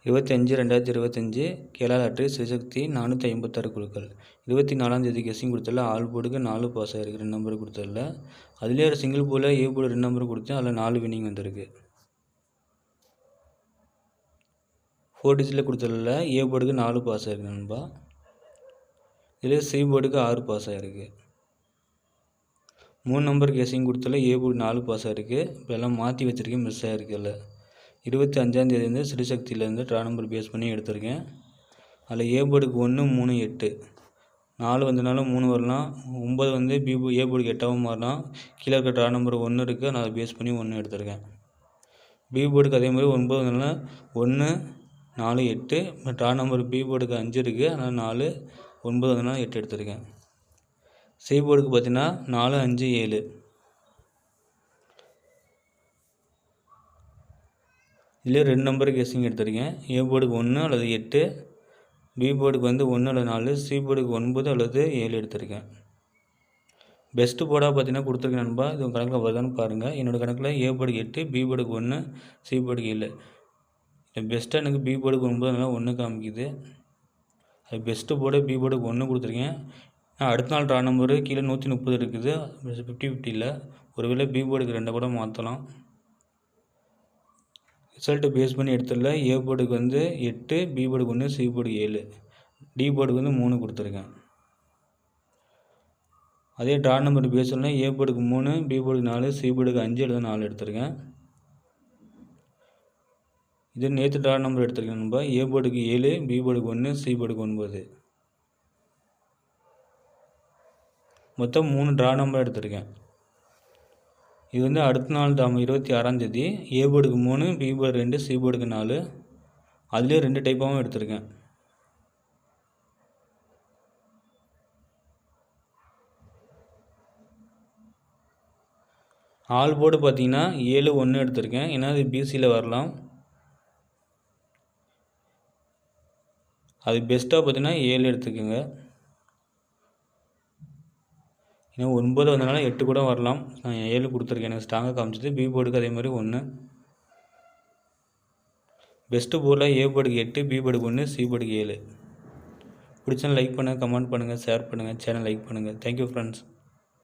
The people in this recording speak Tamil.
25/2025 கேரளா லாட்டரி சிவசக்தி 456 குழுக்கள். 24ஆம் தேதி கெஸ்ஸிங் கொடுத்ததில் ஆல் போர்டுக்கு 4 பாஸ் ஆகிருக்கு, 2 நம்பர் கொடுத்ததில்ல. அதுலேயே ஒரு சிங்கிள் போர்டில் ஏ போர்டு 2 நம்பர் கொடுத்தேன், அதில் 4 வின்னிங் வந்திருக்கு. 4 டிஜிட்டில் கொடுத்ததில் ஏ போர்டுக்கு 4 பாஸ் ஆகிருக்கு நண்பா. இதிலே சி போர்டுக்கு 6 பாஸ் ஆகிருக்கு. 3 நம்பர் கெஸ்ஸிங் கொடுத்ததில் ஏ போர்டு 4 பாஸ் ஆகிருக்கு. இப்போ எல்லாம் மாற்றி வச்சுருக்கேன், மிஸ் ஆகிருக்குல்ல. 25ஆம் தேதி வந்து சிவசக்தியிலேருந்து ட்ரா நம்பர் பேஸ் பண்ணி எடுத்திருக்கேன். அதில் ஏ போர்டுக்கு 1, 3, 8 4 வந்ததுனால 3 வரலாம். 9 வந்து ஏ போர்டுக்கு 8ஆகவும் மாறலாம். கீழே இருக்க ட்ரா நம்பர் 1 இருக்குது, நான் அதை பேஸ் பண்ணி 1 எடுத்திருக்கேன். பி போர்டுக்கு அதே மாதிரி 9 வந்ததுனால 1, 4, 8. ட்ரா நம்பர் பி போர்டுக்கு 5 இருக்குது, அதனால் 4, 9 வந்ததுனால 8 எடுத்திருக்கேன். சி போர்டுக்கு பார்த்தீங்கன்னா 4, 5, 7. இதிலே 2 நம்பர் கெஸ்ஸிங் எடுத்திருக்கேன். ஏ போர்டுக்கு 1 அல்லது 8, பி போர்டுக்கு வந்து 1 அல்லது 4, சி போர்டுக்கு 9 அல்லது 7 எடுத்திருக்கேன். பெஸ்ட்டு போர்டாக பார்த்தீங்கன்னா கொடுத்துருக்கேன் நண்பா. இது உங்கள் கணக்கில் வருதான்னு பாருங்கள். என்னோடய கணக்கில் ஏ போர்டுக்கு 8, பி போர்டுக்கு 1, சி போர்டுக்கு 7. பெஸ்ட்டாக எனக்கு பி போர்டுக்கு 9 அதனால் 1 காமிக்குது. அது பெஸ்ட்டு போர்டு பி போர்டுக்கு 1 கொடுத்துருக்கேன். அடுத்த நாள் ட்ரா நம்பரு கீழே 130 இருக்குது, 50-50 இல்லை. ஒருவேளை பி போர்டுக்கு 2 கூட மாற்றலாம். ரிசல்ட்டு பேஸ் பண்ணி எடுத்துடல. ஏ போர்டுக்கு வந்து 8, பி போர்டுக்கு 1, சி போர்டுக்கு 7, டி போர்டுக்கு வந்து 3 கொடுத்துருக்கேன். அதே ட்ரா நம்பர் பேஸ் பண்ணி ஏ போர்டுக்கு 3, பி போர்டுக்கு 4, சி போர்டுக்கு 5 அல்லது 4 எடுத்திருக்கேன். இது நேற்று ட்ரா நம்பர் எடுத்திருக்கேன் நண்பா. ஏ போர்டுக்கு 7, பி போர்டுக்கு 1, சி போர்டுக்கு 9. மொத்தம் 3 ட்ரா நம்பர் எடுத்திருக்கேன். இது வந்து அடுத்த நாள் 26ஆம் தேதி ஏ போர்டுக்கு 3, பி போர்டு 2, சி போர்டுக்கு 4. அதுலேயே 2 டைப்பாகவும் எடுத்திருக்கேன். ஆல் போர்டு பார்த்தீங்கன்னா 7, 1 எடுத்திருக்கேன். ஏன்னா அது பிசியில் வரலாம். அது பெஸ்ட்டாக பார்த்தீங்கன்னா 7 எடுத்துக்கோங்க. ஏன்னா 9 வந்ததுனால 8 கூட வரலாம். நான் 7 கொடுத்துருக்கேன், எனக்கு ஸ்ட்ராங்காக காமிச்சிது. பி போர்டுக்கு அதே மாதிரி 1. பெஸ்ட்டு போர்டில் ஏ போர்டுக்கு 8, பி போர்டுக்கு 1, சி போர்டுக்கு 7. பிடிச்சா லைக் பண்ணுங்கள், கமெண்ட் பண்ணுங்கள், ஷேர் பண்ணுங்கள், சேனல் லைக் பண்ணுங்கள். Thank you friends.